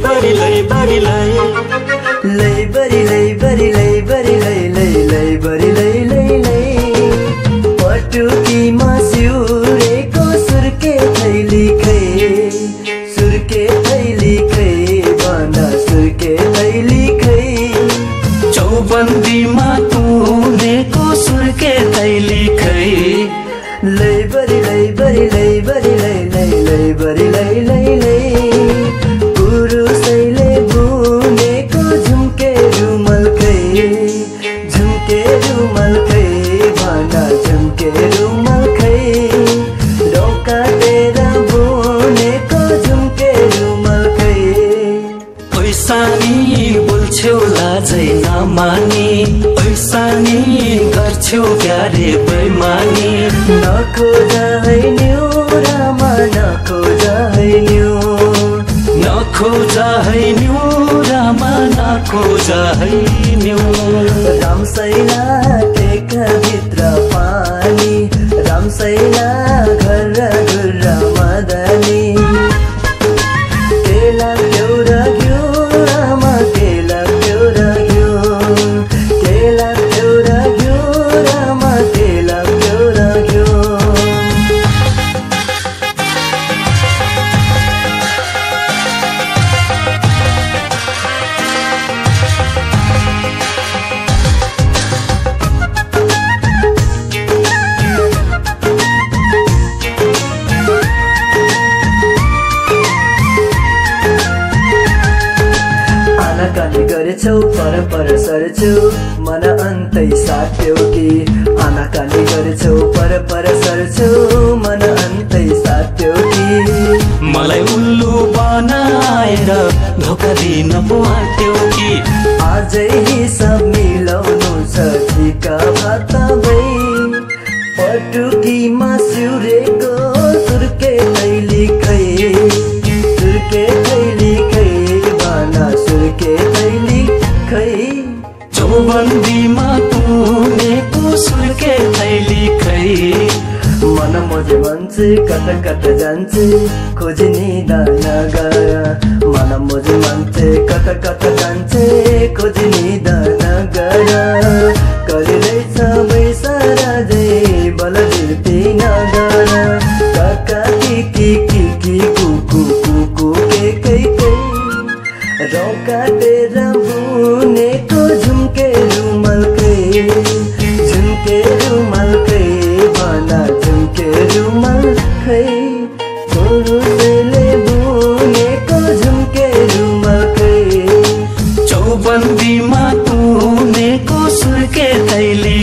बरी लै बरी लै लै बरी लै बरी लै बरी लै लै लै बरी लै लै लै पटुकीमा सिउरेको सुर्के थैली खै सुर्के थैली खै भन्दा सुर्के थैली खै चौबन्दीमा तुनेको सुर्के थैली खै लै बरी लै बरी लै बरी लै लै लै बरी लै लै लै पुरुषैले बुनेको झुम्के रुमाल खै झुम्के रुमाल खै भन्दा झुम्के रुमाल खै काटेर बुनेको झुम्के रुमाल खै पैसानी बोल्छौ लाजै नमानी पैसानी गर्छौ प्यारे बैमानी नखोजा है न्युरामा नखोजा है न्यु नखोजा है न्युरामा नखोजा है न्यु रामसैला टेका भित्र पानी रामसैला घर घुर मदनी केला एउटा घिउ रामा केला एउटा घिउ केला एउटा घिउ रामा केला एउटा घिउ आनाकानी गरेछौ पर सर्छौ मन अन्तै साट्यौ कि आनाकानी गरेछौ पर सर्छौ मन अन्तै साट्यौ कि मलाई उल्लु बनाएर धोका दिन पाट्यौ कि आजै हिसाब मिलाउनु छ ठिका भात भई पटुकीमा सिउरेको सुर्के थैली खै सुर्के थैली खै भना सुर्के थैली खै चौबन्दीमा तुनेको सुर्के थैली खै मन मोजे मान्छे कता कता जान्छे खोजिनी दाना गरा मन मोजे मान्छे कता कता जान्छे खोजिनी दाना गरा गरिरहेछ बैसारा जै बल जिर्ती नगरा काका की कुकु कुकु के रौ काटेर बुनेको झुम्के रुमाल खै झुम्के रुमाल खै भना झुम्के रुमाल खै पुरुषले बुनेको झुम्के रुमाल खै चौबन्दीमा तुनेको सुर्के थैली